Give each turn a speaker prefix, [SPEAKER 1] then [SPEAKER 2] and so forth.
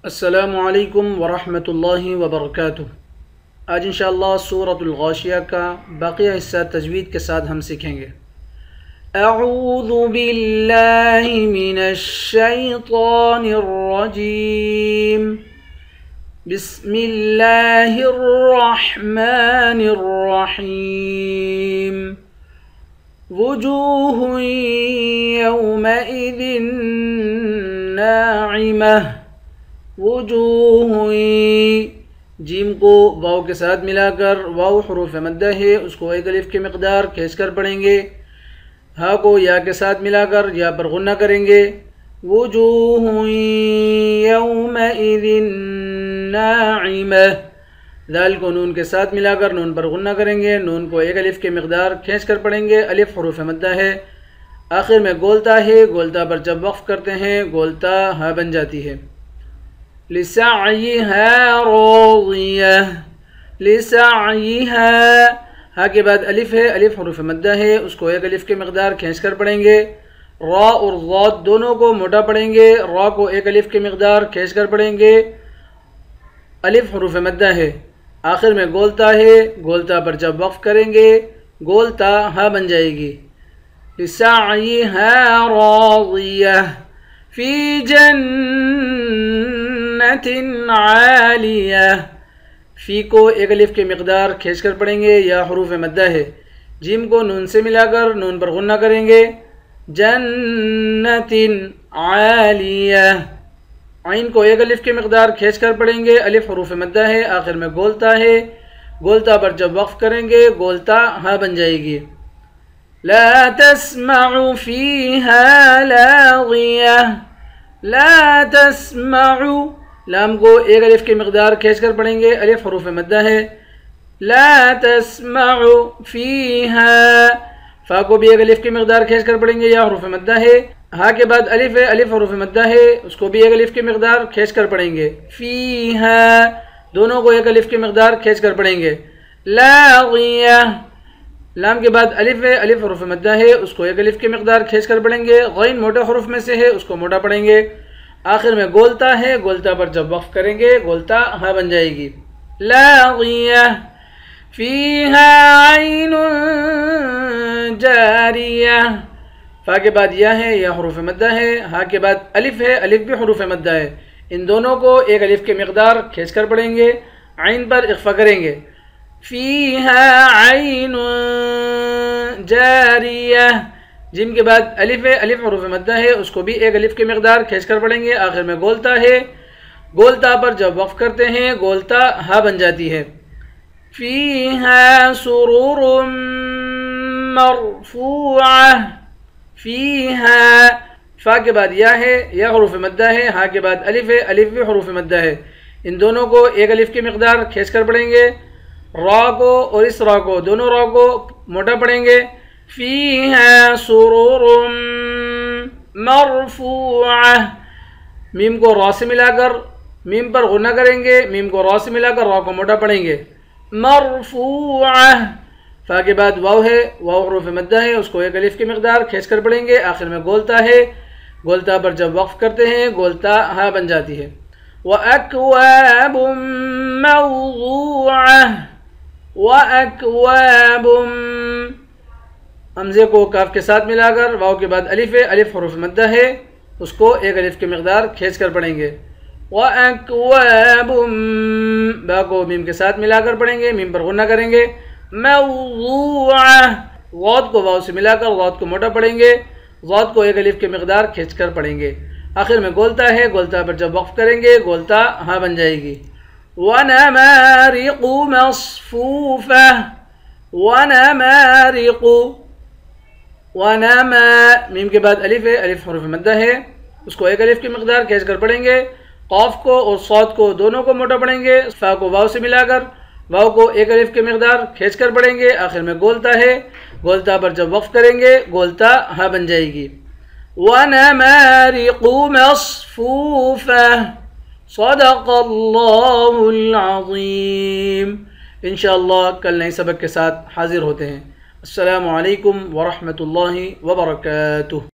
[SPEAKER 1] السلام علیکم ورحمۃ اللہ وبرکاتہ۔ آج انشاءاللہ سورۃ الغاشیہ کا باقیہ حصہ تجوید کے ساتھ ہم سیکھیں گے۔ اعوذ باللہ من الشیطان الرجیم، بسم اللہ الرحمن الرحیم، وجوہ یومئذ ناعمہ۔ وجوہ، جیم کو واو کے ساتھ ملا کر، واو حروف مدہ ہے، اس کو ایک الف کی مقدار کھینچ کر پڑھیں گے۔ ہا کو یا کے ساتھ ملا کر یا پر غنہ کریں گے۔ وجوہ یومئذ ناعمہ، دال کو نون کے ساتھ ملا کر نون پر غنہ کریں گے، نون کو ایک الف کی مقدار کھینچ کر پڑھیں گے۔ الف حروف مدہ ہے، آخر میں گولتا ہے، گولتا پر جب وقف کرتے ہیں گولتا ہا بن جاتی ہے۔ لسعیہا راضیہ، لسعیہا، ہا کے بعد الف ہے، الف حروف مدہ ہے، اس کو ایک الف کی مقدار کھینچ کر پڑھیں گے۔ را اور ضاد دونوں کو موٹا پڑھیں گے، را کو ایک الف کی مقدار کھینچ کر پڑھیں گے، الف حروف مدہ ہے، آخر میں گولتا ہے، گولتا پر جب وقف کریں گے گولتا ہا بن جائے گی۔ لسعیہا راضیہ، فی جنت عالیہ، فی کو ایک الف کی مقدار کھینچ کر پڑھیں گے، یا حروف مدہ ہے، جیم کو نون سے ملا کر نون پر غنہ کریں گے۔ جنت عالیہ، عین کو ایک الف کی مقدار کھینچ کر پڑھیں گے، الف حروف مدہ ہے، آخر میں گولتا ہے، گولتا پر جب وقف کریں گے گولتا ہا بن جائے گی۔ لا تسمع فیہا لاغیہ، لا تسمع، لام کو ایک الف کی مقدار کھینچ کر پڑھیں گے، الف حروف مدہ ہے، لا تسمع فیہا، فا کو بھی ایک الف کی مقدار کھینچ کر پڑھیں گے، یا حروف مدہ ہے، ہا کے بعد الف ہے، الف حروف مدہ ہے، اس کو بھی ایک الف کی مقدار کھینچ کر پڑھیں گے۔ فیہا، دونوں کو ایک الف کی مقدار کھینچ کر پڑھیں گے۔ لاغیہ، لام کے بعد الف ہے، الف حروف مدہ ہے، اس کو ایک الف کی مقدار کھینچ کر پڑھیں گے، غین موٹے حروف میں سے ہے، اس کو موٹا پڑھیں گے، آخر میں گولتا ہے، گولتا پر جب وقف کریں گے گولتا ہا بن جائے گی۔ لاغیہ، فیہا عین جاریہ، فا کے بعد یا ہے، یا حروف مدہ ہے، ہا کے بعد الف ہے، الف بھی حروف مدہ ہے، ان دونوں کو ایک الف کی مقدار کھینچ کر پڑھیں گے، عین پر اخفا کریں گے۔ فیہا عین جاریہ، جیم کے بعد الف ہے، الف حروف مدہ ہے، اس کو بھی ایک الف کی مقدار کھینچ کر پڑھیں گے، آخر میں گولتا ہے، گولتا پر جب وقف کرتے ہیں گولتا ہا بن جاتی ہے۔ فیہا سرور مرفوعہ، فیہا، فا کے بعد یا ہے، یا حروف مدہ ہے، ہا کے بعد الف ہے، الف بھی حروف مدہ ہے، ان دونوں کو ایک الف کی مقدار کھینچ کر پڑھیں گے، را کو اور اس را کو، دونوں را کو موٹا پڑھیں گے۔ فیہا سرور مرفوعہ، میم کو را سے ملا کر میم پر غنہ کریں گے، میم کو را سے ملا کر را کو موٹا پڑھیں گے۔ مرفوعہ، فا کے بعد واو ہے، واو حروف مدہ ہے، اس کو ایک الف کی مقدار کھینچ کر پڑھیں گے، آخر میں گولتا ہے، گولتا پر جب وقف کرتے ہیں گولتا ہا بن جاتی ہے۔ وَأَكْوَابٌ مَوْضُوعَةٌ، وَأَكْوَابٌ، حمزے کو کاف کے ساتھ ملا کر واو کے بعد الف ہے، الف حروف مدہ ہے، اس کو ایک الف کی مقدار کھینچ کر پڑھیں گے۔ وَأَكْوَابٌ، با کو میم کے ساتھ ملا کر پڑھیں گے، میم پر غنہ کریں گے۔ موضوعہ، غاد کو واو سے ملا کر غاد کو موٹا پڑھیں گے، غاد کو ایک الف کی مقدار کھینچ کر پڑھیں گے، آخر میں گولتا ہے، گولتا پر جب وقف کریں گے گولتا ہا بن جائے گی۔ وَنَمَارِقُ مَصْفُوفَةٌ، وَنَمَارِقُ، ونما، میم کے بعد الف ہے، الف حروف مدہ ہے، اس کو ایک الف کی مقدار کھینچ کر پڑھیں گے، قاف کو اور صاد کو دونوں کو موٹا پڑھیں گے، فا کو واو سے ملا کر واو کو ایک الف کی مقدار کھینچ کر پڑھیں گے، آخر میں گولتا ہے، گولتا پر جب وقف کریں گے گولتا ہا بن جائے گی۔ وَنَمَارِقُ مَصْفُوفَةٌ، صدق اللہ العظیم۔ انشاءاللہ کل نئے سبق کے ساتھ حاضر ہوتے ہیں۔ السلام علیکم ورحمۃ اللہ وبرکاتہ۔